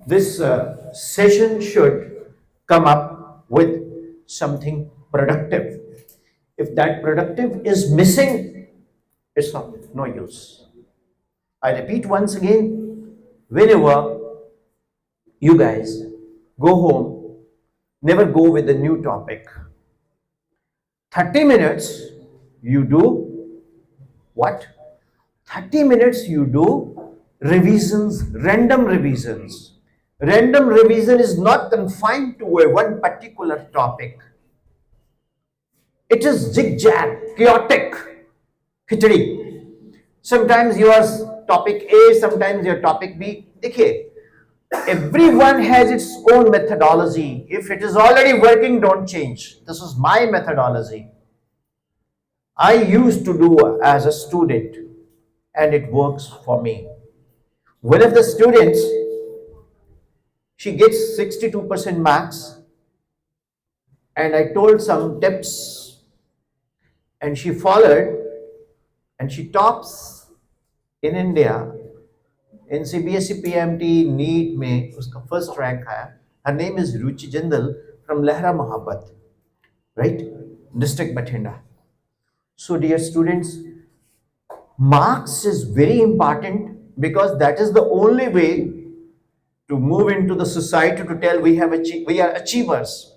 this session should come up with something productive. If that productive is missing, it's of no use. I repeat once again, whenever you guys go home, never go with a new topic. 30 minutes you do what? 30 minutes you do revisions, random revisions. Random revision is not confined to a one particular topic. It is zigzag, chaotic, khichdi. Sometimes your topic A, sometimes your topic B. देखिए, everyone has its own methodology. If it is already working, don't change. This is my methodology. I used to do as a student, and it works for me. One of the students, she gets 62% marks, and I told some tips, and she followed, and she tops in India. In CBSE PMT NEET में उसका first rank आया. Her name is Ruchi Jindal from Lehra Mohabbat, right? District Bathinda. So dear students, marks is very important because that is the only way to move into the society to tell we are achievers.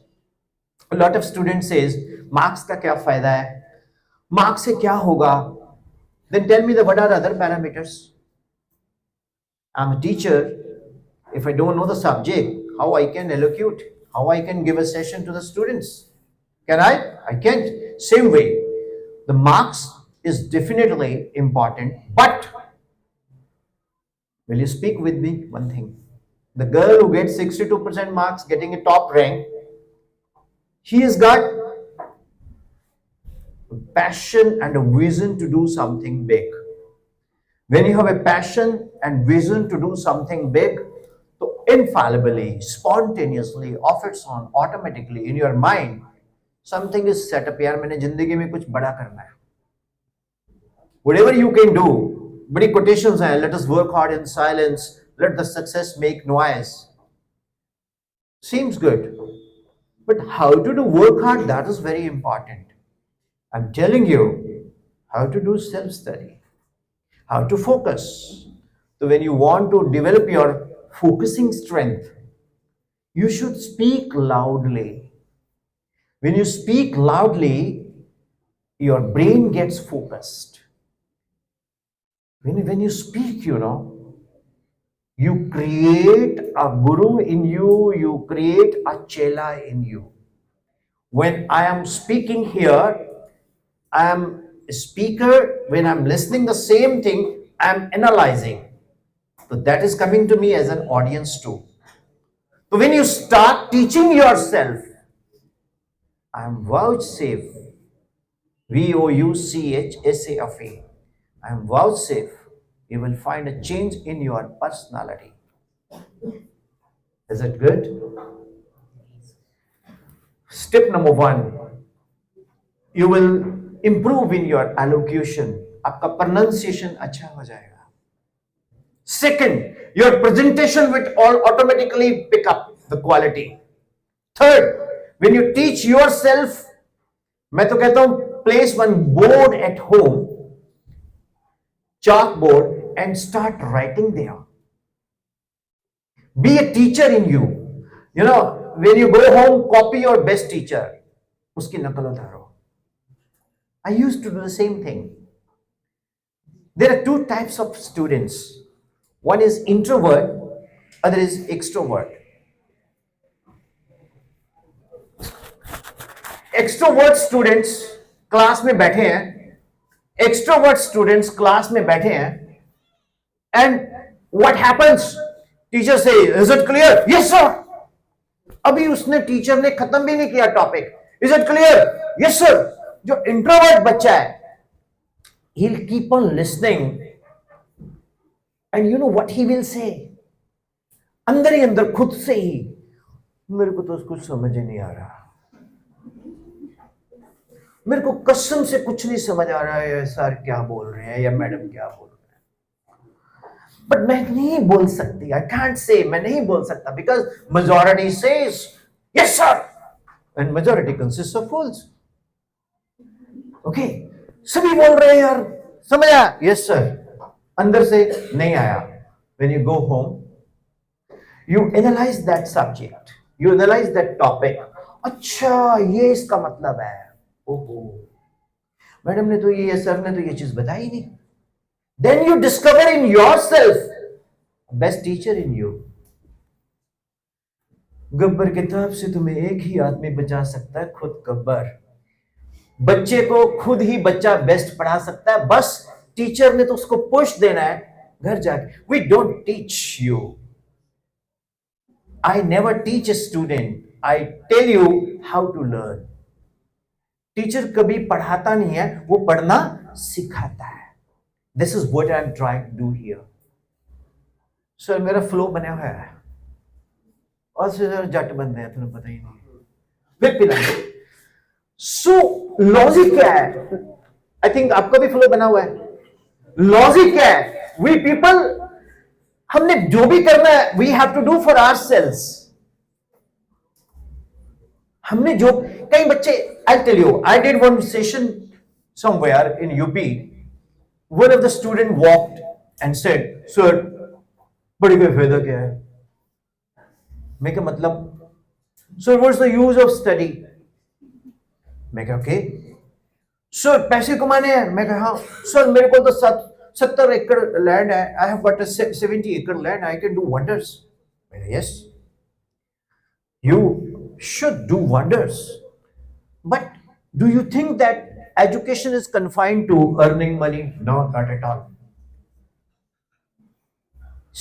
A lot of students says marks का क्या फायदा है? Marks से क्या होगा? Then tell me what are other parameters? I'm a teacher. If I don't know the subject, how I can allocate, how I can give a session to the students? Can I? I can't. Same way, the marks is definitely important, but will you speak with me one thing? The girl who gets 62% marks getting a top rank, she has got passion and a vision to do something big. When you have a passion and vision to do something big, so infallibly, spontaneously, of its own, automatically in your mind, something is set up. यार मैंने जिंदगी में कुछ बड़ा करना है. Whatever you can do, बड़ी quotations हैं. Let us work hard in silence. Let the success make noise. Seems good, but how to do work hard? That is very important. I'm telling you how to do self-study, how to focus. So when you want to develop your focusing strength, you should speak loudly. When you speak loudly, your brain gets focused. When you speak, you create a guru in you, you create a chela in you. When I am speaking here, I am a speaker. When I'm listening the same thing, I'm analyzing. So that is coming to me as an audience too. So when you start teaching yourself, I'm vouchsafe, VOUCHSAFE. I'm vouchsafe. You will find a change in your personality. Is it good? Step number 1, you will improve in your allocution. आपका pronunciation अच्छा हो जाएगा. Second, your presentation will automatically pick up the quality. Third, when you teach yourself, मैं तो कहता हूं, place one board at home, chalkboard, and start writing there. Be a teacher in you. When you go home, copy your best teacher. उसकी नकल उतारो. I used to do the same thing. There are two types of students. One is introvert, other is extrovert. Extrovert students class में बैठे हैं, extrovert students class में बैठे हैं, and what happens? Teacher say, is it clear? Yes sir. अभी उसने teacher ने खत्म भी नहीं किया topic. Is it clear? Yes sir. जो इंट्रोवर्ट बच्चा है, he'll keep on listening, and you know what he will say? अंदर ही अंदर खुद से ही, मेरे को तो कुछ समझ ही नहीं आ रहा, मेरे को कसम से कुछ नहीं समझ आ रहा है, सर क्या बोल रहे हैं या मैडम क्या बोल रहे हैं. बट मैं नहीं बोल सकती, आई कांट से, मैं नहीं बोल सकता, because majority says yes sir and majority consist of fools. Okay, सभी बोल रहे हैं यार, समझ आया? Yes sir. अंदर से नहीं आया. When you go home, you analyze that subject, you analyze that topic. अच्छा, ये इसका मतलब है. ओहो, मैडम ने तो ये, सर ने तो ये चीज बताई नहीं. Then you discover in yourself best teacher in you. Gabbar किताब से तुम्हें एक ही आदमी बचा सकता है, खुद गब्बर. बच्चे को खुद ही बच्चा बेस्ट पढ़ा सकता है, बस टीचर ने तो उसको पुश देना है घर जाके. We don't teach you. I never teach a student. I tell you how to learn. Teacher कभी पढ़ाता नहीं है, वो पढ़ना सिखाता है. This is what I am trying to do here. Sir मेरा फ्लो बना हुआ है और सर जट बंदे हैं, तुम्हें पता ही नहीं. फिर पिला. सो लॉजिक क्या है? आई थिंक आपका भी फ्लो बना हुआ है. लॉजिक क्या है? वी पीपल, हमने जो भी करना है we have to do for ourselves. हमने जो, कई बच्चे, I tell you, I did one session somewhere in UP. One of the student walked and said, sir बड़ी बेफायदा क्या है? मैं क्या मतलब? Sir what's the use of study? मैं क्या ओके. सर पैसे कमाने हैं? मैं कहा हाँ. सर मेरे को तो 70 एकड़ लैंड है. आई हैव गॉट 70 एकड़ land. I can do wonders. Yes, you should do wonders, but do you think that education is confined to earning money? No, not at all.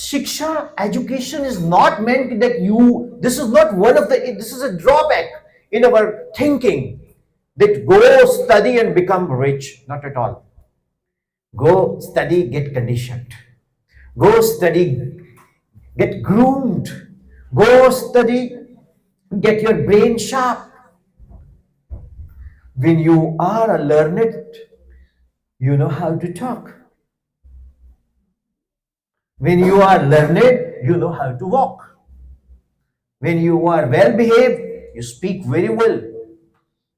Shiksha, education is not meant that you, this is not one of the, this is a drawback in our thinking that go study and become rich. Not at all. Go study, get conditioned. Go study, get groomed. Go study, get your brain sharp. When you are a learned, you know how to talk. When you are learned, you know how to walk. When you are well behaved, you speak very well.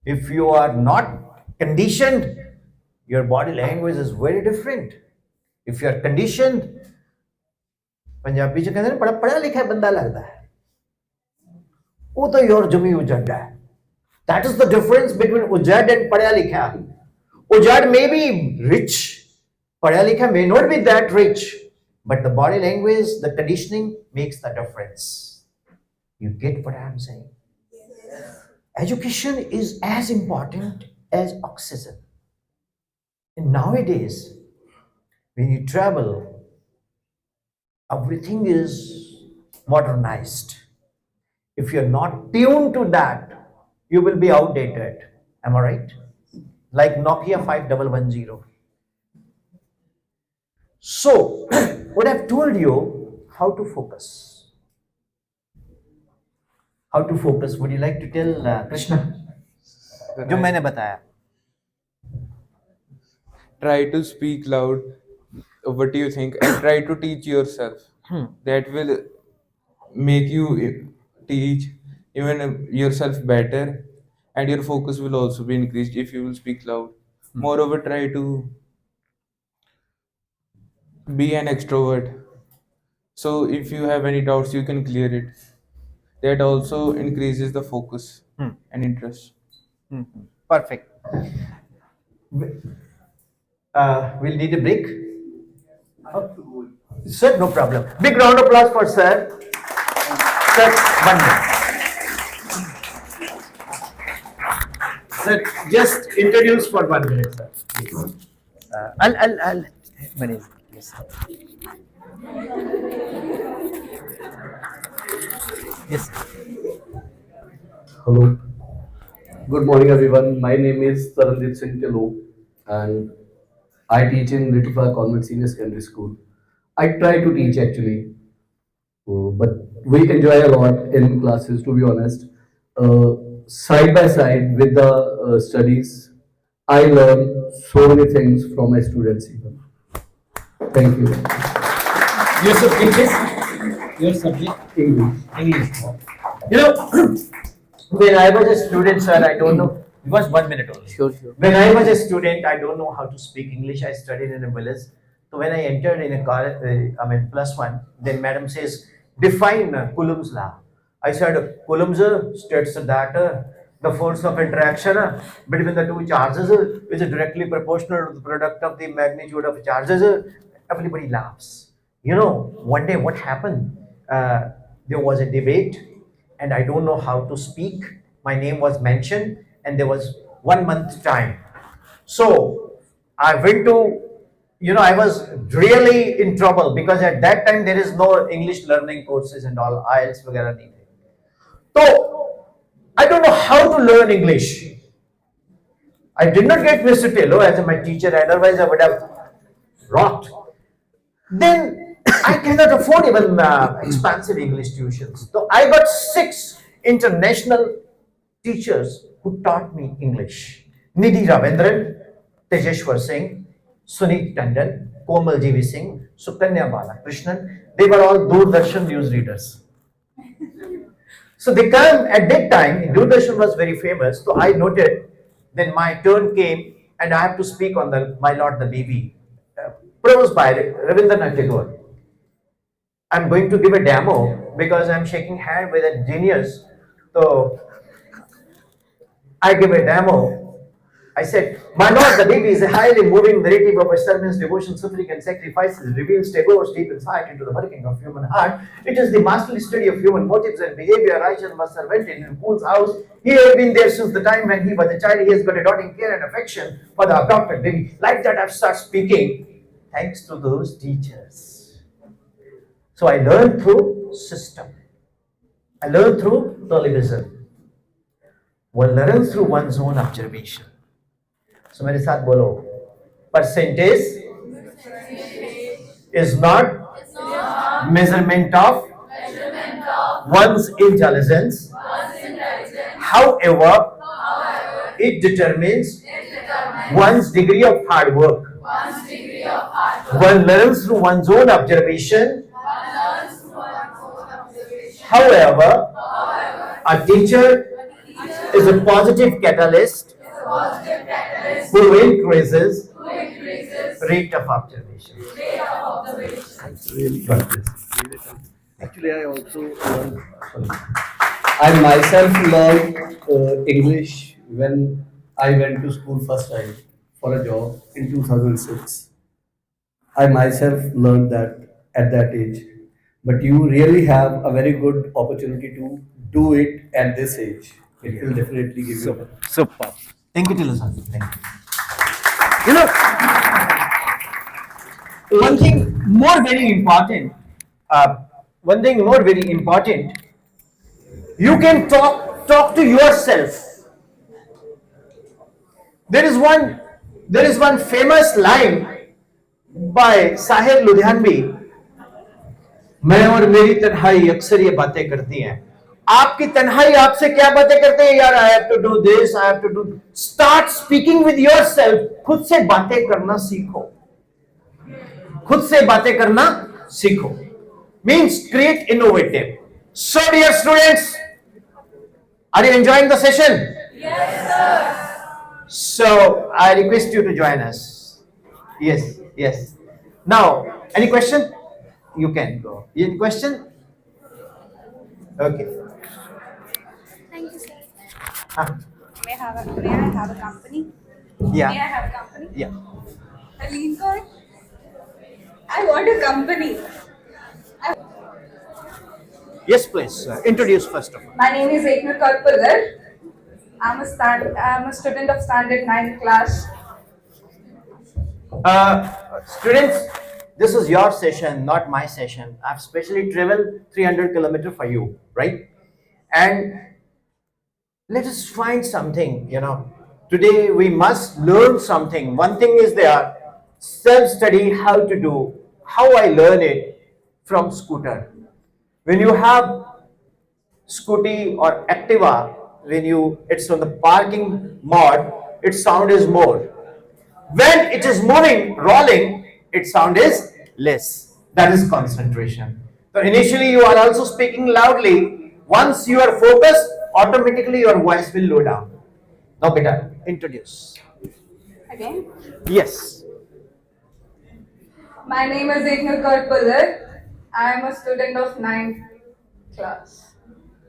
If you are not conditioned, your body language is very different. If you are conditioned, Punjabi च कहते हैं बड़ा पढ़ा लिखा बंदा लगता है, वो तो योर जमी उजड़ है. That is the difference between ujad and padha likha. Ujad may be rich, padha likha may not be that rich, but the body language, the conditioning makes the difference. You get what I am saying? Education is as important as oxygen. And nowadays, when you travel, everything is modernized. If you're not tuned to that, you will be outdated. Am I right? Like Nokia 5110. So, what I've told you, how to focus. How to focus. Would you like to tell Krishna? जो मैंने बताया. Try to speak loud what do you think and try to teach yourself. That will make you teach even yourself better, and your focus will also be increased if you will speak loud. Moreover, try to be an extrovert, so if you have any doubts you can clear it. That also increases the focus and interest. Perfect. We'll need a break. Sir, no problem. Big round of applause for sir. Sir, 1 minute. Sir, just introduce for 1 minute, sir. I'll manage. Yes, sir. Yes. Hello. Good morning, everyone. My name is Taranjit Singh Tilo, and I teach in Little Convent Senior Secondary School. I try to teach actually, but we enjoy a lot in classes. To be honest, side by side with the studies, I learn so many things from my students. Even. Thank you. Your subject is? Your subject? English. English. You know, when I was a student, sir, I don't know. It was 1 minute only. Sure, sure. When I was a student, I don't know how to speak English. I studied in a village. So when I entered in a college, plus one, then madam says, define Coulomb's law. I said, Coulomb's states that the force of interaction between the two charges is directly proportional to the product of the magnitude of charges. Everybody laughs. You know, one day what happened? There was a debate, and I don't know how to speak. My name was mentioned, and there was 1 month time. So I went to, I was really in trouble because at that time there is no English learning courses and all, IELTS, वगैरह नहीं थे. So I don't know how to learn English. I did not get Mr. Taylor as my teacher, otherwise I would have rocked. Then I cannot afford even expensive English tuitions. So I got 6 international teachers who taught me English. Nidhi Ravindran, Tejeshwar Singh, Sunit Tandon, Komal G.V. Singh, Sukanya Balakrishnan. They were all Doordarshan news readers. So they come at that time, Doordarshan was very famous. So I noted, then my turn came and I have to speak on the My Lord the Baby, proposed by Rabindranath Tagore. I'm going to give a demo because I'm shaking hand with a genius. So I give a demo. I said, My Lord the Baby is a highly moving narrative of a servant's devotion, suffering, and sacrifices, reveals Tagore's deep insight into the working of human heart. It is the masterly study of human motives and behavior. Righteous was servant in Pool's house. He had been there since the time when he was a child. He has got a doting care and affection for the adopted baby. Like that, I've started speaking thanks to those teachers. So I learned through system. I learned through television. One learns through one's own observation. So मेरे साथ बोलो, percentage is not measurement of one's intelligence. However, it determines one's degree of hard work. One learns through one's own observation. However, a teacher is a positive catalyst who increases rate of observation. Really got this. Actually, I also learned. I myself learned English when I went to school first time for a job in 2006. I myself learned that at that age. But you really have a very good opportunity to do it at this age. It will definitely give you. Super. Thank you, Tilu sir. Thank you. You know, one thing more very important. One thing more very important. You can talk to yourself. There is one famous line by Sahir Ludhianvi. मैं और मेरी तन्हाई अक्सर ये बातें करती हैं. आपकी तन्हाई आपसे क्या बातें करते हैं यार? I have to do this, I have to do. Start speaking with yourself. खुद से बातें करना सीखो. खुद से बातें करना सीखो. Means create innovative. So dear students, are you enjoying the session? Yes, sir. So I request you to join us. Yes, yes. Now, any question? You can go. Any question? Okay. Thank you, sir. Ah, May I have a company? May I yeah, have a company? yeah. A Lincoln? I want a company. Yes, please. Introduce first of all. My name is Ekna Karpagar. I'm a student of standard 9th class. Students, this is your session, not my session. I've specially traveled 300 kilometers for you, right? And let us find something, Today we must learn something. One thing is there, self-study, how to do, how I learn it from scooter. When you have scooty or Activa, it's on the parking mode, its sound is more. When it is moving, rolling, its sound is less. That is concentration. So initially you are also speaking loudly. Once you are focused, automatically your voice will low down. Now beta, introduce. Again, Yes. my name is Eknur Karpallar. I am a student of ninth class.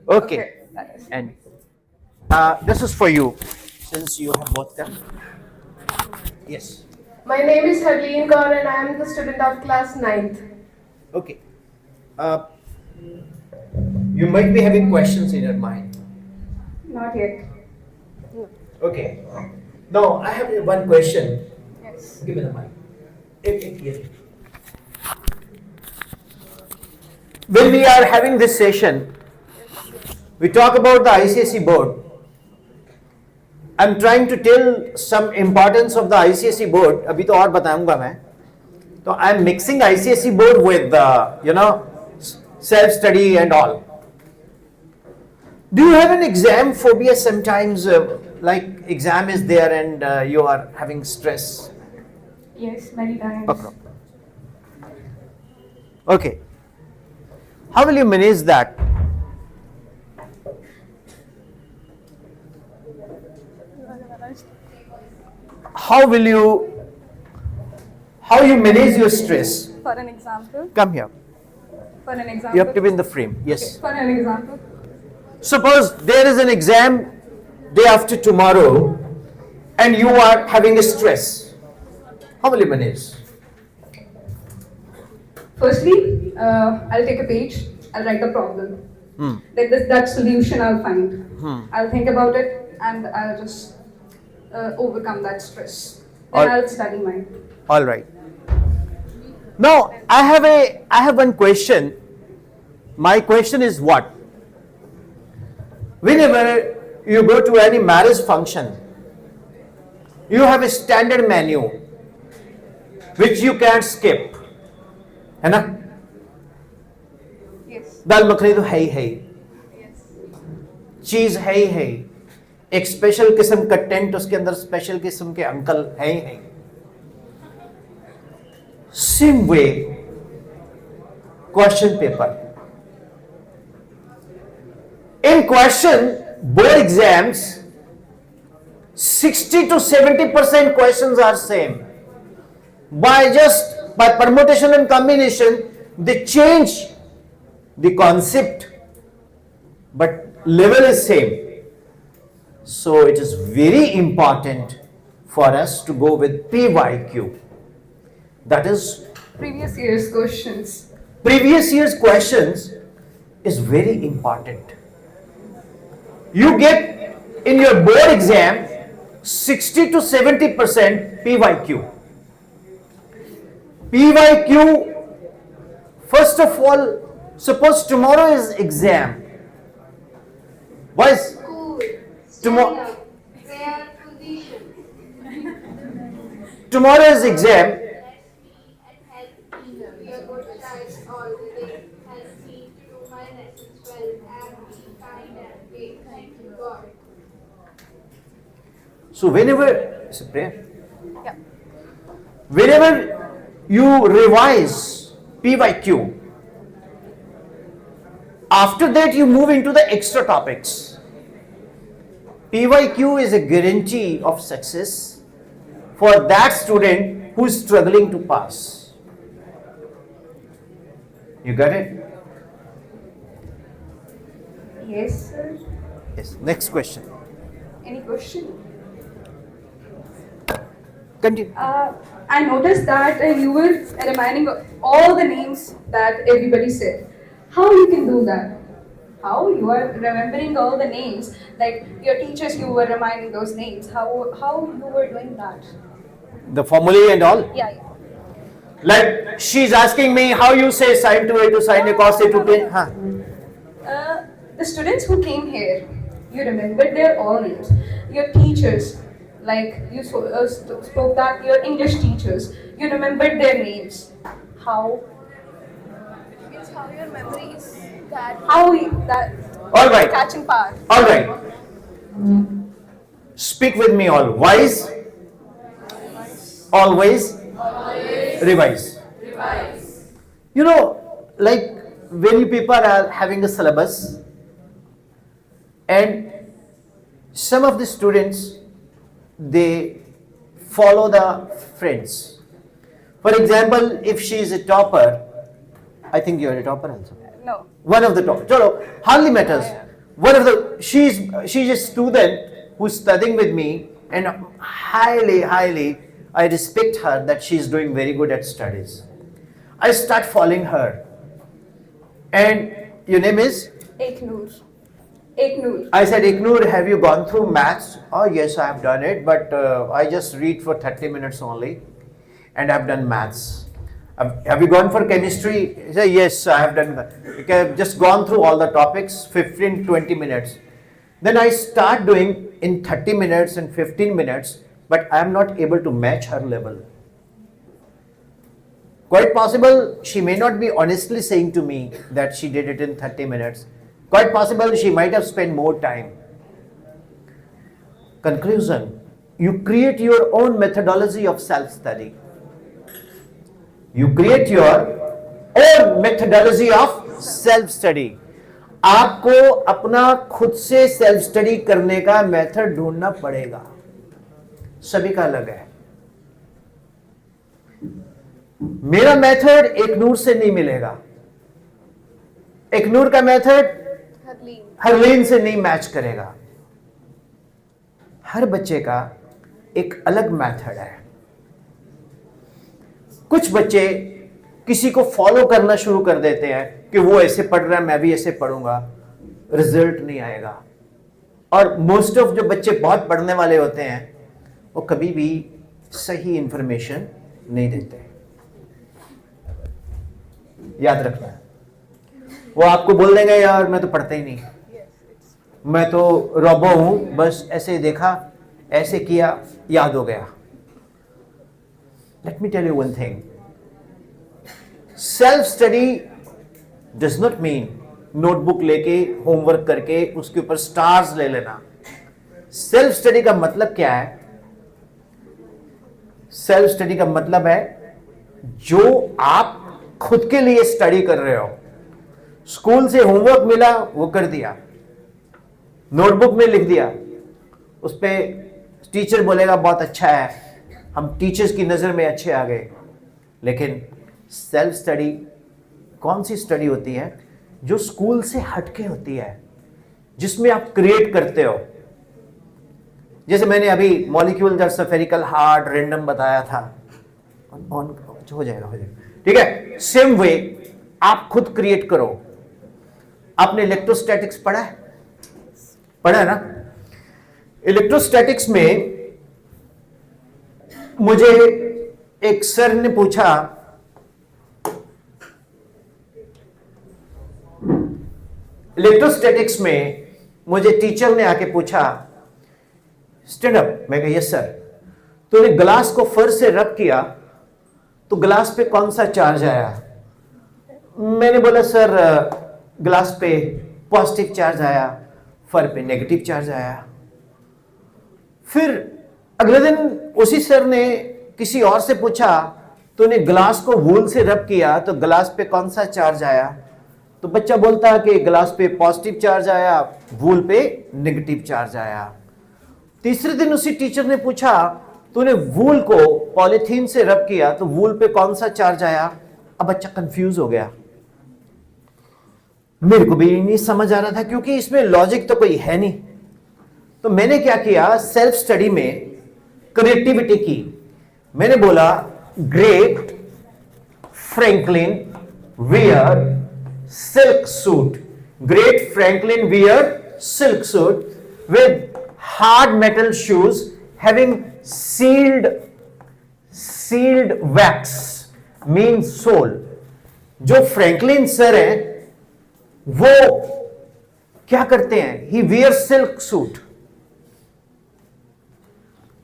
Okay. That is. And this is for you, since you have both them. Yes. My name is Harleen Kaur and I am the student of class ninth. Okay. You might be having questions in your mind. Not yet. Okay. Now I have one question. Yes. Give me the mic. Yes. When we are having this session, we talk about the ICSE board. I'm trying to tell some importance of the ICSE board. अभी तो और बताऊंगा मैं. So I'm mixing ICSE board with self-study and all. Do you have an exam phobia sometimes? Like exam is there and you are having stress. Yes, many times. Okay. How will you manage that? How you manage your stress? For an example. Come here. For an example. You have to be in the frame. Yes. Okay, for an example. Suppose there is an exam day after tomorrow and you are having a stress. How will you manage? Firstly, I'll take a page. I'll write the problem. That solution I'll find. I'll think about it and I'll just overcome that stress. Then I'll study mine. All right. Now I have one question. My question is what? Whenever you go to any marriage function, you have a standard menu which you can't skip. है ना? Yes. दाल मखनी तो है ही चीज है ही एक special किस्म का tent उसके अंदर स्पेशल किस्म के अंकल है ही same way question paper in question board exams 60 to 70% questions are same by permutation and combination they change the concept but level is same, so it is very important for us to go with PYQ, that is Previous year's questions. previous year's questions is very important. You get in your board exam 60 to 70% PYQ. PYQ, first of all, suppose tomorrow is exam. Boys, tomorrow is exam. So whenever it's a prayer. Yeah. Whenever you revise PYQ, after that you move into the extra topics. PYQ is a guarantee of success for that student who is struggling to pass. You got it? Yes, sir. Yes. Next question. Any question? Continue. I noticed that you were reminding all the names that everybody said. How you can do that? How you are remembering all the names? Like your teachers, you were reminding those names. How you were doing that? The formulae and all. Yeah. Like she's asking me how you say sine 2a to sine a cos a to tan. Huh. The students who came here, you remembered their all names. Your teachers, like you spoke that your English teachers, you remembered their names. How? It's how your memory is that. That All right. catching power. All right. Speak with me all. Wise. Always. Revise. You know, like when you people are having a syllabus, and some of the students, they follow the friends. For example, if she is a topper, I think you are a topper also. No. One of the top. Chalo, hardly matters. One of the she's a student who's studying with me, and highly I respect her that she's doing very good at studies. I start following her. And your name is? Eknoor. Eknoor. I said, Ignore, have you gone through maths? Oh, yes, I have done it, but I just read for 30 minutes only, and I've done maths. Have you gone for chemistry? He said, yes, I have done that. Okay, I've just gone through all the topics, 15, 20 minutes. Then I start doing in 30 minutes and 15 minutes, but I am not able to match her level. Quite possible she may not be honestly saying to me that she did it in 30 minutes. Quite possible she might have spent more time. Conclusion, you create your own methodology of self-study. You create your own methodology of self-study. आपको अपना खुद से self study करने का method ढूंढना पड़ेगा. सभी का अलग है. मेरा मेथड एकनूर से नहीं मिलेगा. एकनूर का मेथड हरलीन से नहीं मैच करेगा. हर बच्चे का एक अलग मेथड है. कुछ बच्चे किसी को फॉलो करना शुरू कर देते हैं कि वो ऐसे पढ़ रहा है, मैं भी ऐसे पढ़ूंगा, रिजल्ट नहीं आएगा. और मोस्ट ऑफ जो बच्चे बहुत पढ़ने वाले होते हैं वो कभी भी सही इंफॉर्मेशन नहीं देते. याद रखना. वो आपको बोल देंगे यार मैं तो पढ़ता ही नहीं, मैं तो रोबो हूं, बस ऐसे देखा, ऐसे किया, याद हो गया. Let me tell you one thing. Self-study does not mean notebook लेके होमवर्क करके उसके ऊपर स्टार्स ले लेना. सेल्फ स्टडी का मतलब क्या है? सेल्फ स्टडी का मतलब है जो आप खुद के लिए स्टडी कर रहे हो. स्कूल से होमवर्क मिला वो कर दिया, नोटबुक में लिख दिया, उस पे टीचर बोलेगा बहुत अच्छा है, हम टीचर्स की नज़र में अच्छे आ गए. लेकिन सेल्फ स्टडी कौन सी स्टडी होती है? जो स्कूल से हटके होती है, जिसमें आप क्रिएट करते हो. जैसे मैंने अभी मॉलिक्यूल जब स्फेरिकल हार्ड रैंडम बताया था, ऑन हो जाएगा. ठीक है. सेम वे आप खुद क्रिएट करो. आपने इलेक्ट्रोस्टैटिक्स पढ़ा है? पढ़ा है ना? इलेक्ट्रोस्टैटिक्स में मुझे एक सर ने पूछा, इलेक्ट्रोस्टैटिक्स में मुझे टीचर ने आके पूछा, स्टैंड अप. मैं कहा यस सर. तूने ग्लास को फर से रब किया तो ग्लास पे कौन सा चार्ज आया? मैंने बोला सर ग्लास पे पॉजिटिव चार्ज आया, फर पे नेगेटिव चार्ज आया. फिर अगले दिन उसी सर ने किसी और से पूछा, तूने ग्लास को वूल से रब किया तो ग्लास पे कौन सा चार्ज आया? तो बच्चा बोलता है कि ग्लास पे पॉजिटिव चार्ज आया, वूल पे नेगेटिव चार्ज आया. तीसरे दिन उसी टीचर ने पूछा, तूने वूल को पॉलीथीन से रब किया तो वूल पे कौन सा चार्ज आया? अब बच्चा कंफ्यूज हो गया. मेरे को भी नहीं समझ आ रहा था क्योंकि इसमें लॉजिक तो कोई है नहीं. तो मैंने क्या किया, सेल्फ स्टडी में क्रिएटिविटी की. मैंने बोला great Franklin wear silk suit. Great Franklin wear silk suit with hard metal shoes having sealed wax means sole. जो फ्रैंकलिन सर है वो क्या करते हैं? He wears silk suit.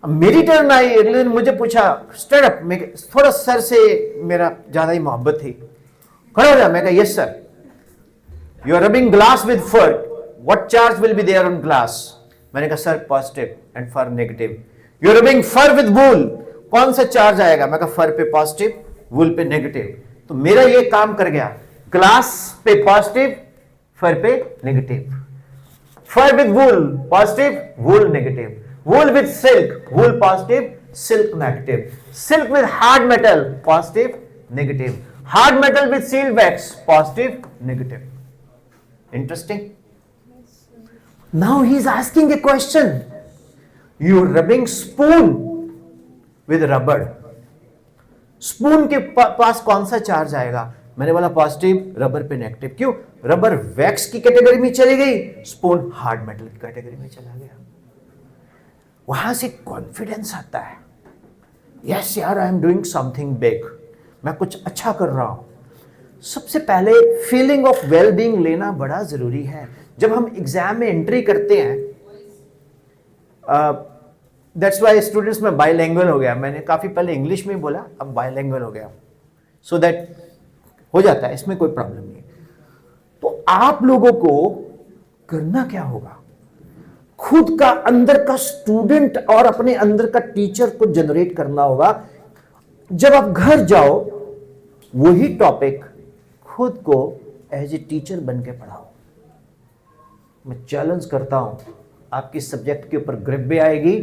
मेरी टर्न आई, अगले दिन मुझे पूछा स्टैंड अप. मैं थोड़ा सर से मेरा ज्यादा ही मोहब्बत थी. खड़ा हो जा. मैं कहा yes sir. You are rubbing glass with fur. What charge will be there on glass? मैंने कहा sir positive and fur negative. You are rubbing fur with wool. कौन सा चार्ज आएगा? मैं कहा फर पे पॉजिटिव, वूल पे नेगेटिव. तो मेरा ये काम कर गया, ग्लास पे पॉजिटिव, फर पे negative, fur with wool positive, wool negative, wool with silk, wool positive, silk negative, silk with hard metal positive negative, hard metal with sealed wax positive negative. Interesting. Now he is asking a question. You are rubbing spoon with rubber. Spoon के पास कौन सा charge आएगा? मैंने बोला positive, rubber पे negative. क्यों? Rubber wax की category में चली गई, स्पून हार्ड मेटल की कैटेगरी में चला गया. वहां से कॉन्फिडेंस आता है. यस यार, I am doing something big, मैं कुछ अच्छा कर रहा हूं. सबसे पहले फीलिंग ऑफ वेल बीइंग लेना बड़ा जरूरी है. जब हम एग्जाम में एंट्री करते हैं, दैट्स व्हाई स्टूडेंट्स में बाइलैंग्वेज हो गया. मैंने काफी पहले इंग्लिश में बोला, अब बाइलैंग्वेज हो गया, सो दैट हो जाता है, इसमें कोई प्रॉब्लम नहीं. तो आप लोगों को करना क्या होगा? खुद का अंदर का स्टूडेंट और अपने अंदर का टीचर को जनरेट करना होगा. जब आप घर जाओ, वही टॉपिक खुद को एज ए टीचर बन के पढ़ाओ. मैं चैलेंज करता हूं, आपके सब्जेक्ट के ऊपर ग्रिप भी आएगी,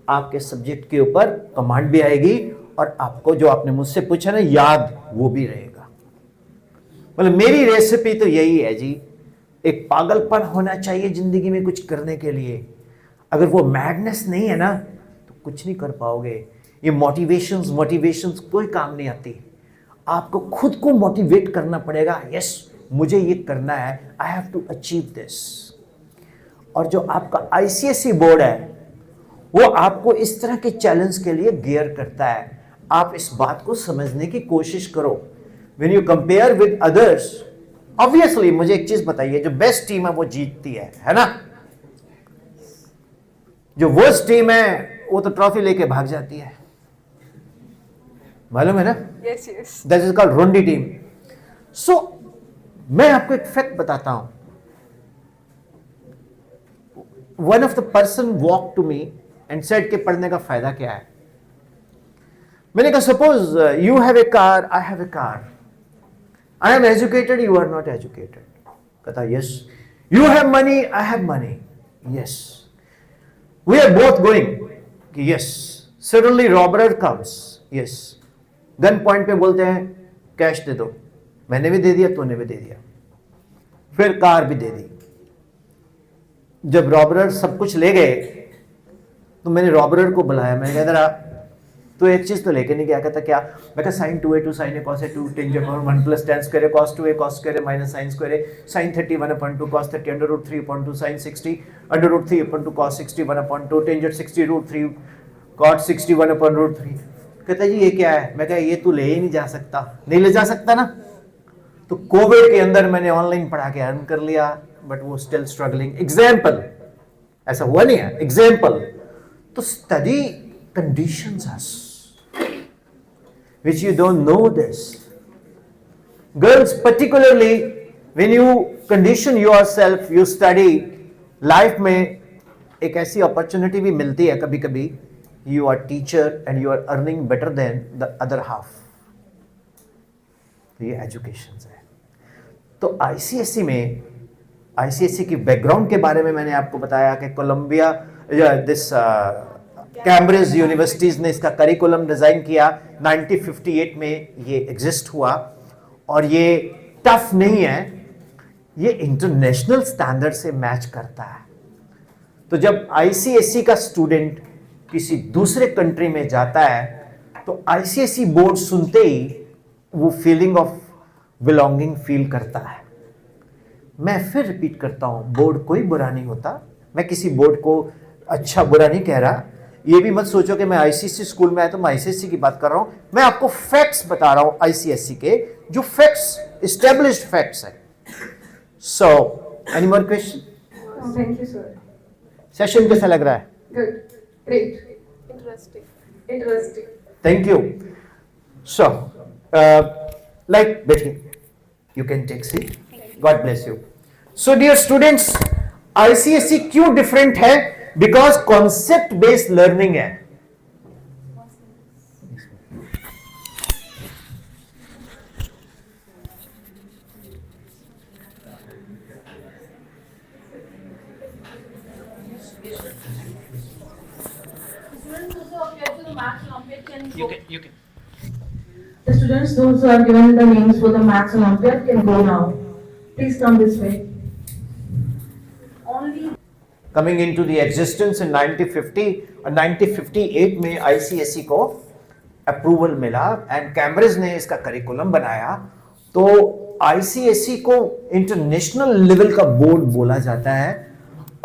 आपके सब्जेक्ट के ऊपर कमांड भी आएगी, और आपको जो आपने मुझसे पूछा ना याद, वो भी रहेगा. मतलब मेरी रेसिपी तो यही है जी. एक पागलपन होना चाहिए जिंदगी में कुछ करने के लिए. अगर वो मैडनेस नहीं है ना, तो कुछ नहीं कर पाओगे. ये मोटिवेशंस कोई काम नहीं आती. आपको खुद को मोटिवेट करना पड़ेगा. यस, मुझे ये करना है, I have to achieve this. और जो आपका आईसीएसई बोर्ड है, वो आपको इस तरह के चैलेंज के लिए गियर करता है. आप इस बात को समझने की कोशिश करो. When you compare with others, obviously मुझे एक चीज बताइए, जो बेस्ट टीम है वो जीतती है ना? जो वर्स्ट टीम है वो तो ट्रॉफी लेके भाग जाती है. मालूम है ना? Yes, yes. That is called rondy team. So मैं आपको एक फैक्ट बताता हूं. One of the person walk to me and said कि पढ़ने का फायदा क्या है. मैंने कहा suppose you have a car, I have a car, I am educated, you are not educated. कहता yes. You have money, I have money, yes. We are both going, yes. Suddenly robber comes, yes. Gun point पे बोलते हैं cash दे दो. मैंने भी दे दिया, तूने भी दे दिया, फिर कार भी दे दी. जब रॉबरर सब कुछ ले गए, तो मैंने रॉबरर को बुलाया. मैंने कहा जरा तो एक चीज तो लेके नहीं गया. कहता क्या? मैं कहा sine 2a2 sine a cos a2 tangent 1 plus tan square a cos 2a cos square a minus sin square a sin 30 1/2 cos 30 under root 3 upon 2 sin 60 under root 3 upon 2 cos 60 1/2 tangent 60 root 3 cot 60 1/√3. कहता जी ये क्या है? मैं कहा ये तू ले ही नहीं जा सकता. नहीं ले जा सकता ना? तो कोविड के अंदर मैंने ऑनलाइन पढ़ा के अर्न कर लिया, बट वो स्टिल स्ट्रगलिंग. एग्जाम्पल, ऐसा हुआ नहीं है, एग्जाम्पल. तो study conditions us which you don't know this. Girls, particularly when you condition yourself, you study, life में एक ऐसी अपॉर्चुनिटी भी मिलती है कभी कभी, you are teacher and you are earning better than the other half. ये एजुकेशन है. तो आईसीएसई में, आईसीएसई की बैकग्राउंड के बारे में मैंने आपको बताया कि कोलंबिया दिस कैम्ब्रिज यूनिवर्सिटीज ने इसका करिकुलम डिजाइन किया. 1958 में ये एग्जिस्ट हुआ, और ये टफ नहीं है, ये इंटरनेशनल स्टैंडर्ड से मैच करता है. तो जब आईसीएसई का स्टूडेंट किसी दूसरे कंट्री में जाता है, तो आईसीएसई बोर्ड सुनते ही वो फीलिंग ऑफ बिलोंगिंग फील करता है. मैं फिर रिपीट करता हूं, बोर्ड कोई बुरा नहीं होता. मैं किसी बोर्ड को अच्छा बुरा नहीं कह रहा. ये भी मत सोचो कि मैं आईसीएसई स्कूल में आया तो मैं आईसीएसई की बात कर रहा हूं. मैं आपको फैक्ट्स बता रहा हूं आईसीएसई के, जो फैक्ट्स, एस्टेब्लिश्ड फैक्ट्स हैं. So any more question? Thank you, sir. Session कैसा लग रहा है? Good. Great. Interesting. Interesting. Thank you. So like बैठिए, you can take seat. God bless you. So dear students, ICSE क्यों different है? Because concept based learning है. You can, you can. The students, those who are given the names for the Maths Olympiad, can go now. Please come this way. Only Coming into the existence in 1950 और 1958 में ICSE को approval मिला and Cambridge ने इसका curriculum बनाया. तो ICSE को international level का बोर्ड बोला जाता है.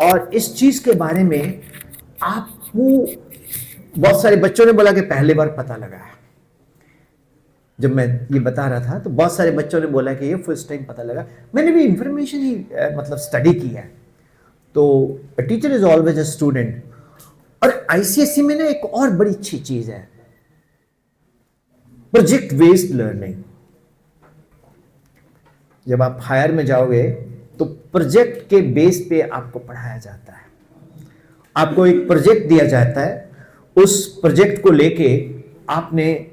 और इस चीज के बारे में आपको बहुत सारे बच्चों ने बोला कि पहली बार पता लगा है. जब मैं ये बता रहा था तो बहुत सारे बच्चों ने बोला कि ये फर्स्ट टाइम पता लगा. मैंने भी इंफॉर्मेशन ही मतलब स्टडी की है. तो teacher is always a student. और आईसीएसई में ना एक और बड़ी अच्छी चीज है, प्रोजेक्ट बेस्ड लर्निंग. जब आप हायर में जाओगे तो प्रोजेक्ट के बेस पे आपको पढ़ाया जाता है. आपको एक प्रोजेक्ट दिया जाता है, उस प्रोजेक्ट को लेके आपने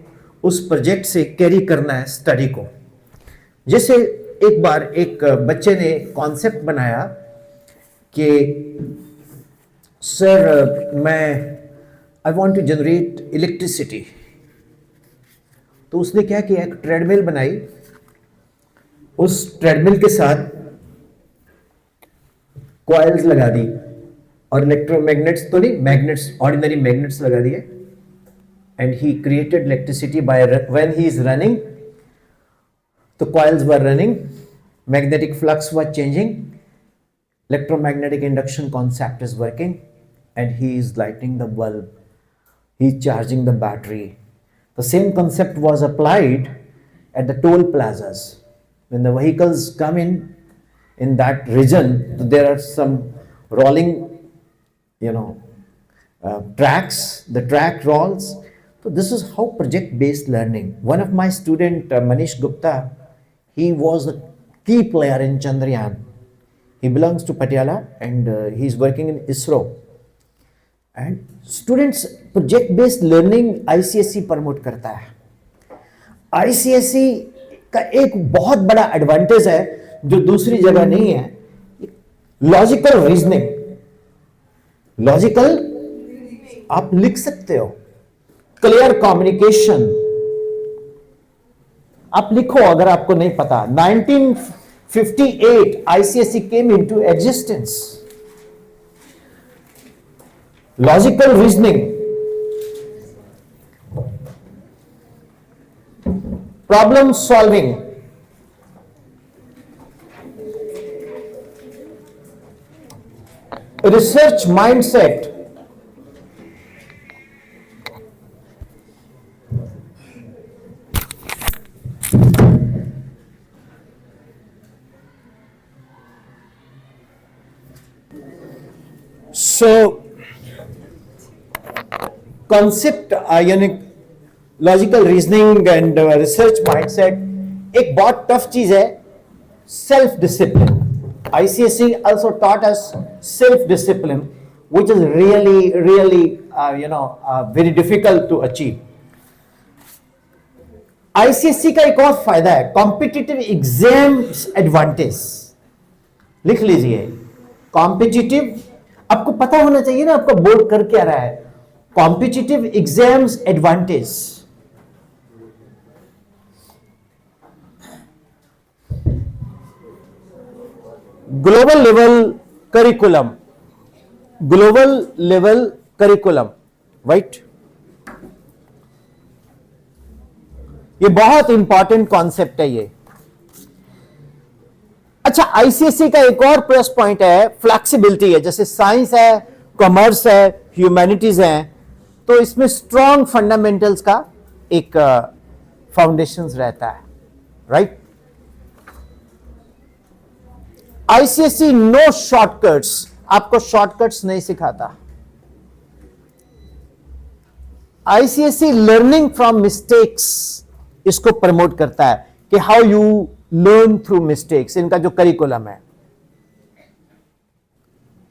उस प्रोजेक्ट से कैरी करना है स्टडी को. जैसे एक बार एक बच्चे ने कॉन्सेप्ट बनाया कि सर मैं I want to generate electricity. तो उसने क्या किया, एक ट्रेडमिल बनाई. उस ट्रेडमिल के साथ कॉइल्स लगा दी और इलेक्ट्रोमैग्नेट्स तो नहीं, मैग्नेट्स, ऑर्डिनरी मैग्नेट्स लगा दिए. And he created electricity by when he is running, the coils were running, magnetic flux was changing, electromagnetic induction concept is working, and he is lighting the bulb, he is charging the battery. The same concept was applied at the toll plazas. When the vehicles come in that region, there are some rolling, tracks, the track rolls. So this is how project-based learning. One of my student, Manish Gupta, he was a key player in Chandrayaan. He belongs to Patiala and he is working in ISRO. And students, project-based learning ICSE promote करता है. ICSE का एक बहुत बड़ा advantage है जो दूसरी जगह नहीं है, लॉजिकल रीजनिंग. लॉजिकल आप लिख सकते हो, क्लियर कम्युनिकेशन आप लिखो अगर आपको नहीं पता. 1958 ICSE came into existence. Logical reasoning, problem solving, research mindset, so concept यानी logical reasoning and research mindset. एक बहुत टफ चीज है self discipline. ICSE also taught us self discipline, which is really very difficult to achieve. ICSE का एक और फायदा है कॉम्पिटिटिव एग्जाम्स एडवांटेज. लिख लीजिए, कॉम्पिटिटिव, आपको पता होना चाहिए ना आपका बोर्ड कर क्या रहा है. Competitive exams advantage. Global level curriculum, global level curriculum, right. ये बहुत इंपॉर्टेंट कॉन्सेप्ट है ये. अच्छा, आईसीएसई का एक और प्लस पॉइंट है फ्लेक्सिबिलिटी है. जैसे साइंस है, कॉमर्स है, ह्यूमैनिटीज है, तो इसमें स्ट्रॉन्ग फंडामेंटल्स का एक फाउंडेशंस रहता है, राइट. आईसीएसई नो शॉर्टकट्स, आपको शॉर्टकट्स नहीं सिखाता. आईसीएसई लर्निंग फ्रॉम मिस्टेक्स इसको प्रमोट करता है कि how you learn through mistakes. इनका जो करिकुलम है,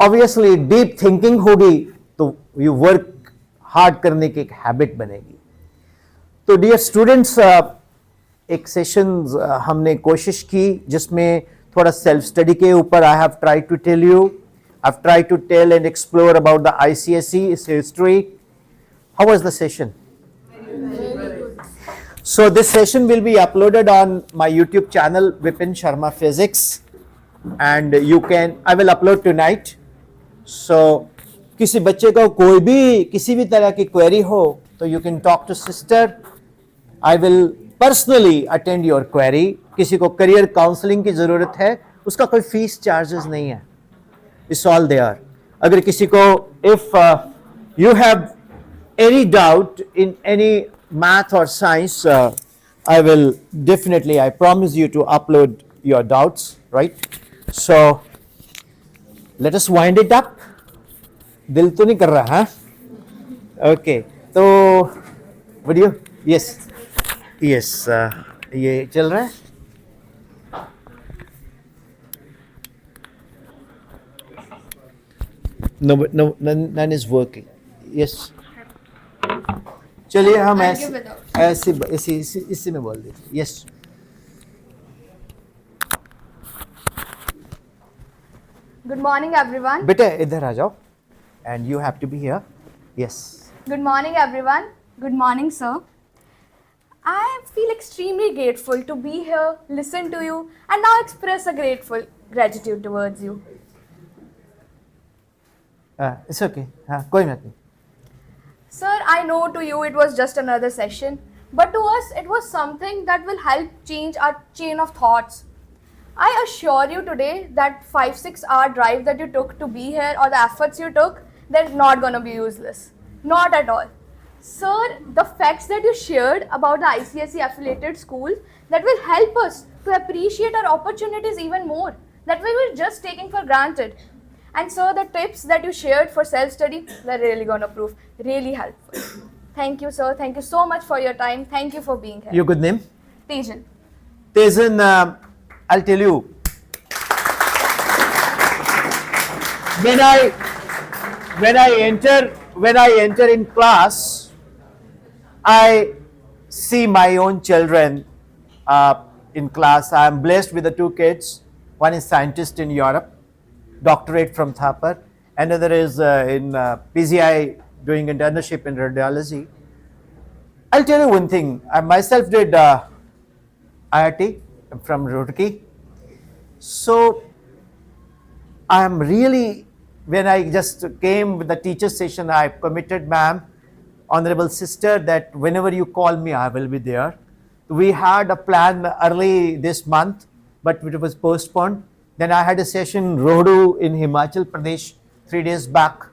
ऑब्वियसली डीप थिंकिंग होगी तो यू वर्क हार्ड करने की एक हैबिट बनेगी. तो डियर स्टूडेंट्स, एक सेशन हमने कोशिश की जिसमें थोड़ा सेल्फ स्टडी के ऊपर I have try to tell you, I have try to tell and explore about the ICSE, it's history. How was the session? So this session will be uploaded on my YouTube channel, Vipin Sharma Physics, and I will upload tonight. So किसी बच्चे को कोई भी किसी भी तरह की query हो तो you can talk to sister. I will personally attend your query. किसी को career counseling की ज़रूरत है, उसका कोई fees charges नहीं है. It's all there. अगर किसी को if you have any doubt in any math or science, I will definitely, I promise you to upload your doubts, right? So let us wind it up. दिल तो नहीं कर रहा, हाँ? Okay. तो would you? Yes. Yes. ये चल रहा है? No, none is working. Yes. चलिए हम इसी में बोल देते. Yes. Good morning, everyone. बेटे इधर आ जाओ. And you have to be here. Yes. Good morning, everyone. Good morning, sir. I feel extremely grateful to be here, listen to you, and now express a grateful gratitude towards you. It's okay. कोई बात नहीं. Sir, I know to you it was just another session, but to us it was something that will help change our chain of thoughts. I assure you today that 5-6 hour drive that you took to be here or the efforts you took, they're not going to be useless. Not at all. Sir, the facts that you shared about the ICSE affiliated schools, that will help us to appreciate our opportunities even more, that we were just taking for granted. And sir, the tips that you shared for self-study, they're really going to prove really helpful. Thank you, sir. Thank you so much for your time. Thank you for being here. Your good name? Tejan. Tejan, I'll tell you. When I enter in class, I see my own children in class. I am blessed with the two kids. One is scientist in Europe, doctorate from Thapar. Another is in PGI doing internship in radiology. I'll tell you one thing. I myself did IIT from Roorkee. So I am really, when I just came with the teacher session, I committed, ma'am, honorable sister, that whenever you call me, I will be there. We had a plan early this month, but it was postponed. Then I had a session in Rohdu in Himachal Pradesh 3 days back.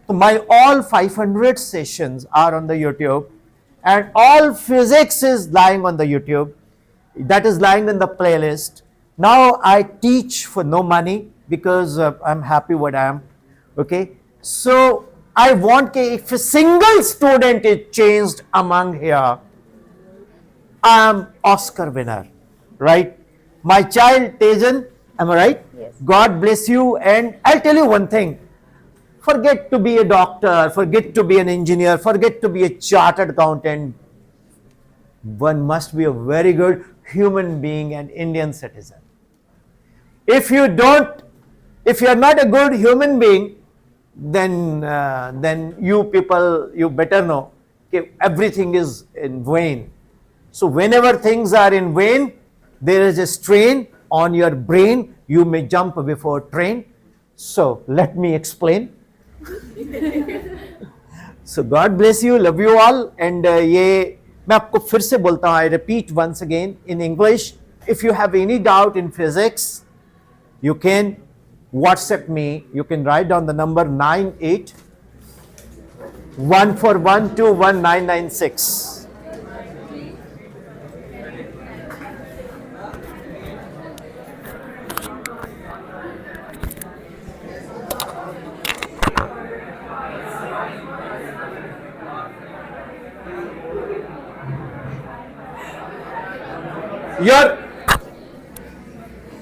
So my all 500 sessions are on the YouTube, and all physics is lying on the YouTube. That is lying in the playlist. Now I teach for no money because I'm happy what I am. Okay. So I want if a single student is changed among here, I am Oscar winner, right? My child Tejan, am I right? Yes. God bless you. And I'll tell you one thing. Forget to be a doctor, forget to be an engineer, forget to be a chartered accountant. One must be a very good human being and Indian citizen. If you are not a good human being, then you people, you better know that everything is in vain. So whenever things are in vain, there is a strain on your brain. You may jump before train. So let me explain. So God bless you, love you all. And ये मैं आपको फिर से बोलता हूँ, I repeat once again in English. If you have any doubt in physics, you can WhatsApp me. You can write down the number 9814121996.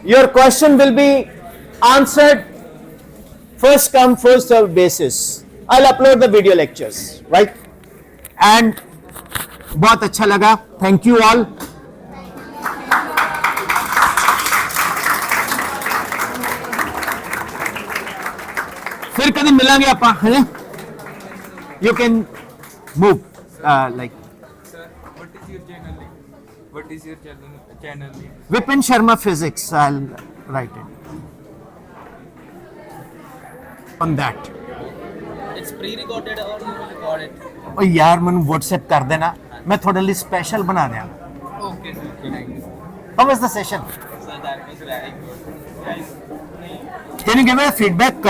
Your question will be answered first come first served basis. I'll upload the video lectures, right? And बहुत अच्छा लगा. Thank you all. फिर कभी मिलेंगे अपन, है? You can move like. is your channel name? What is your channel name? Vipin Sharma Physics. I'll write it on that. It's pre-recorded or you will record it? ओ यार मैंने WhatsApp कर देना मैं थोड़े लिए स्पेशल बना दिया Okay, sir. Thank you. How was the session? So that was very good. Guys, Can you give me a feedback